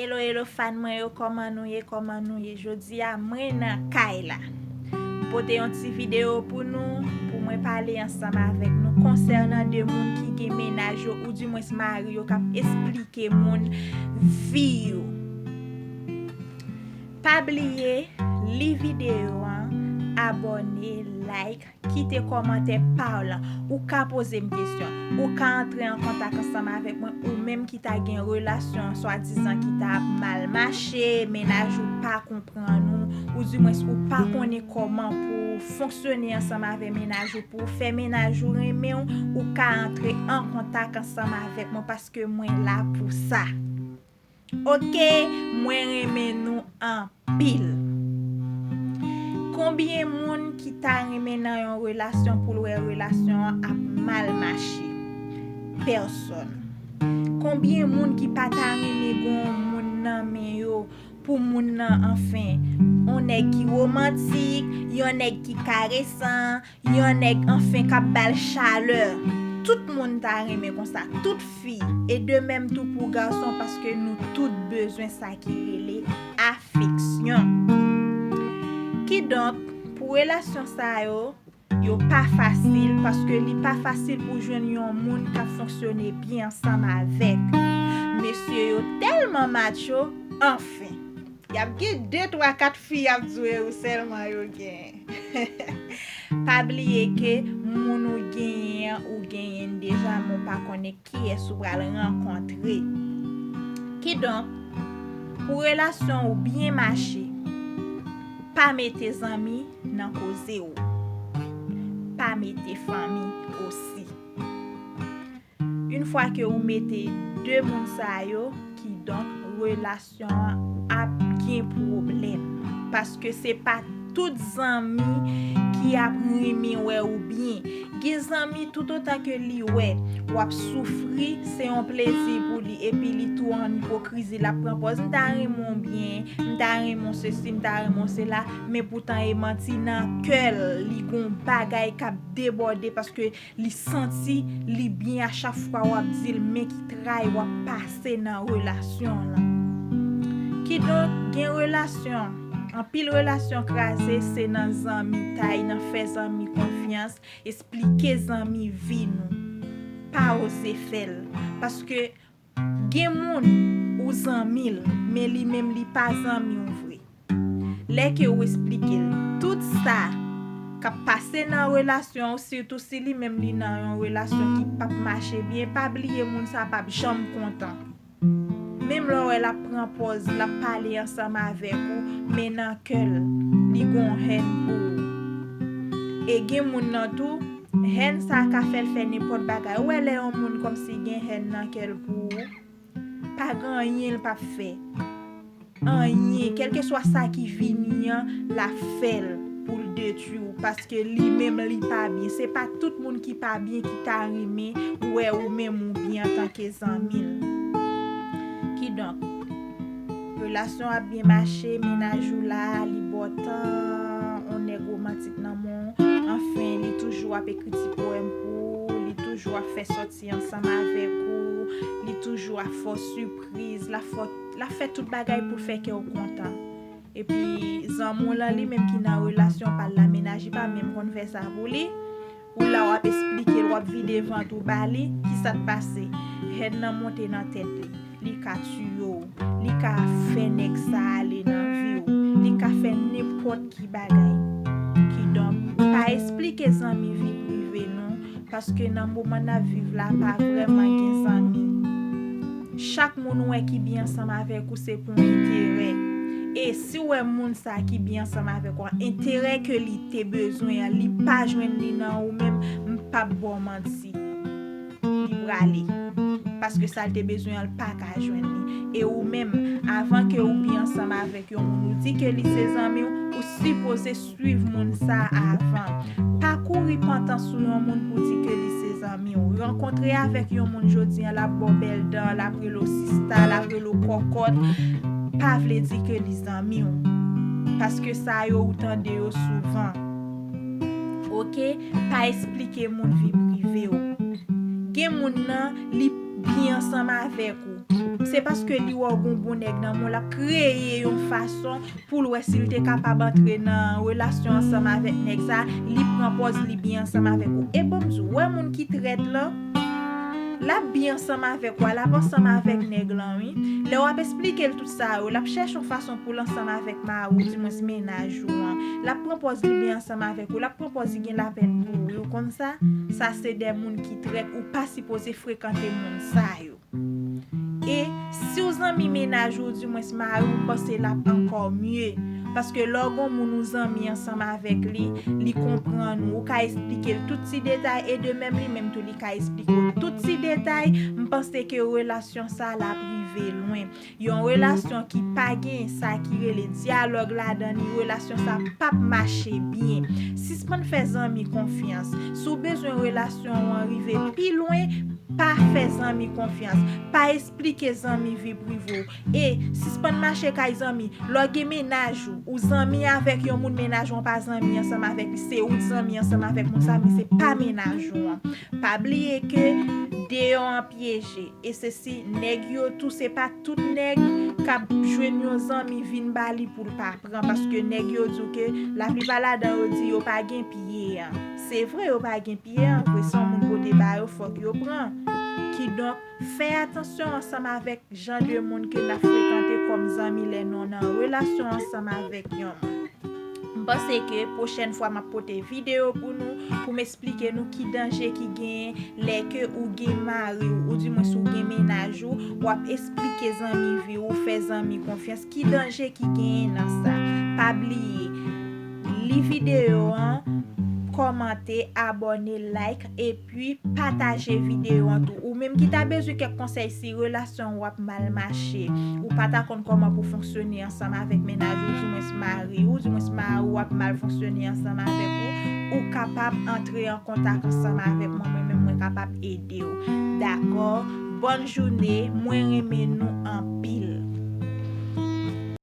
Hello fan mwen yo, koman nou ye? Jodi a mwen nan kay la. Pote yon ti video pou nou, pou mwen pale ansama avek nou konsernan de moun ki gen menaj yo ou di mwen mari yo kap explike moun vi yo. Pa bliye, li video abone, like, kite komante parlant, ou ka pose m question, ou ka entre en kontak ansama avek mwen, ou même ki ta gen relasyon, soit disant ki ta mal mache, menaj ou pa kompran nou, ou du moins ou pa konen koman pou fonksyonne ansama avek menaj ou pou fe menaj ou reme ou ka entre en kontak ansama avek mwen paske mwen la pou sa. Ok, mwen reme nou an pile. Combien moun ki ta reme nan yon relasyon pou lwe relasyon ap mal mache? Person. Combien moun ki pa ta reme gon moun nan men yo pou moun nan enfin? On nèg ki romantique, yon nèg ki caressan, yon nèg enfin kap bal chaleur. Tout moun ta reme kon sa, toute fille. Et de même tout pour garçon parce que nous tout besoin ça qui relè affection. Qui donc pour relation ça yo pas facile parce que li pas facile pour joindre yon moun qui fonctionner bien ensemble avec. Monsieur yo tellement macho, enfin. Y a 2, 3, 4 filles à jouer ou seulement yo gen. Pas oublier que moun ou gen déjà mon pas connaît qui est sou pral rencontrer. Qui donc pour relation ou bien marcher, pas mettre tes amis nan cause ou. Pas mettre famille aussi. Une fois que vous mettez deux moun sa yo qui donc relation a bien problème parce que c'est pas toutes amis qui a remi ouais ou bien des amis tout autant que li ouais ou a souffrir c'est un plaisir pour lui et puis li tout en hypocrisie la propose m'ta remon bien m'ta remon ceci m'ta remon cela mais pourtant il menti nan cœur li gon bagay k'ap déborder parce que li senti li bien à chaque fois ou a dit mais qui trahi ou a passer dans relation là qui donc gen relation en pile relation krasé c'est dans zami tay nan fè zami confiance expliquer zami vi nou pas oser faire parce que gen moun ou zamil mais li même li pas zami ou vrai lè que ou expliquer tout ça qu'a passé dans relation surtout si li même li nan yon relation qui pas marcher bien pas oublier moun ça pas jamais content. Même là elle prend pause, la parler ensemble avec vous, mais nan keul li gon haine pour. Et gen moun nan tout, haine ça ka fait n'importe bagay. Ou elle est un moun comme si gen haine nan keul pour. Pas grand rien pas fait. Rien, quel que soit ça qui vini la fait pour le détruire parce que li même li pas bien. C'est pas tout moun qui pas bien qui t'a rimé ou même ou bien en tant que zanmil. Qui donc relation a bien marché ménage ou là li botan on est romantique nan mon enfin li toujours a écrit petit poème pour li toujours a fait sortir ensemble avec ou li toujours a fait surprise la fait toute bagaille pour faire que ou content et puis zanmon là li même qui nan relation par la ménage pas même qu'on fait ça pour li ou là on a expliquer ou a vide ventre ou bali qui ça te passé head nan monter dans tête li ka tuyo, li ka fè nek sa ale nan vi ou, li ka fè n'importe qui bagay. Qui donc pas expliquer zanmi vie privée non parce que nan moment na vivre là pas vraiment gen zanmi. Chaque moun wè qui bien ensemble avec ou c'est pour intérêt. Et si ouais moun sa qui bien ensemble avec ou intérêt que li te besoin, li pas joindre li nan ou même pas bon menti. Li brale. Parce que ça te besoin le pas ka joindre et ou même avant que ou bien ensemble avec yon moun ou dit que li ses amis ou supposé suivre moun ça avant pas courir pendant sou yon moun pour dire que li ses amis ou rencontrer avec yon moun jodi la bobel dans la prelo sista la prelo cocotte pas vle dire que li amis ou parce que ça yo outande yo souvent. OK, pas expliquer moun vie privée ou gen moun nan li bien ensemble avec ou c'est parce que li wè gon bon nèg nan moun la créer une façon pour l'ouè s'il te capable entrer dans relation ensemble avec nèg ça, li propose li bien ensemble avec ou. Et bon m'dou, ouais moun qui traite là, la bien ensemble avec ou, la ensemble avec nèg lan oui. Là on expliquer tout ça, la cherche une façon pour l'ensemble avec ma ou du moins ménage ou. La propose li bien ensemble avec ou, la propose gen la peine pour ou comme ça c'est des moun qui traite ou pas supposé fréquenter moun ça yo. Et si vous amis ménage ou du moins mari ou pensez là encore mieux parce que lorsqu'on nous amis ensemble avec lui, li comprend nous, ka expliquer tout ces détails et de même lui même tout li ka expliquer tout ces détails, me pense que relation ça la privé loin. Yon relation qui pas gen ça qui le dialogue là dans une relation ça pas marcher bien. Si se prend fait amis confiance, sous besoin relation arriver plus loin, pas faire amis confiance, pas expliquer amis vie privée. Et si se pas marcher kay amis, log ménage ou amis avec yon moun ménage on pas amis ensemble avec c'est ou amis ensemble avec mon ami, c'est pas ménage. Pas oublier que déon en piégé et ceci nèg yo tout c'est pas tout nèg k'ap joine yon amis vinn bali pour pas prendre parce que nèg yo dit que la plupart là dans yo dit yo pas gen pied. C'est vrai yo pas gen pied, vrai son moun côté ba yo faut que yo prend. Qui donc fait attention ensemble avec gens de monde que n'a fréquenté comme amis les non en relation ensemble avec yon. Pense que prochaine fois m'a porter vidéo pour nous pour m'expliquer nous qui danger qui gagne les que ou gagne mari ou du moins sou gagne ménage ou expliquer amis vie ou faire amis confiance qui danger qui gagne dans ça. Pas oublier les vidéos commenter, abonner, like et puis partager vidéo en tout. Ou même qui t'a besoin quelques conseils si relation ou mal marché ou pas ta comment pour fonctionner ensemble avec ménage ou du moins mari ou du moins mari ou mal fonctionner ensemble avec ou capable entrer en contact ensemble avec moi même moi capable aider ou. D'accord? Bonne journée, moi aimer nous en pile.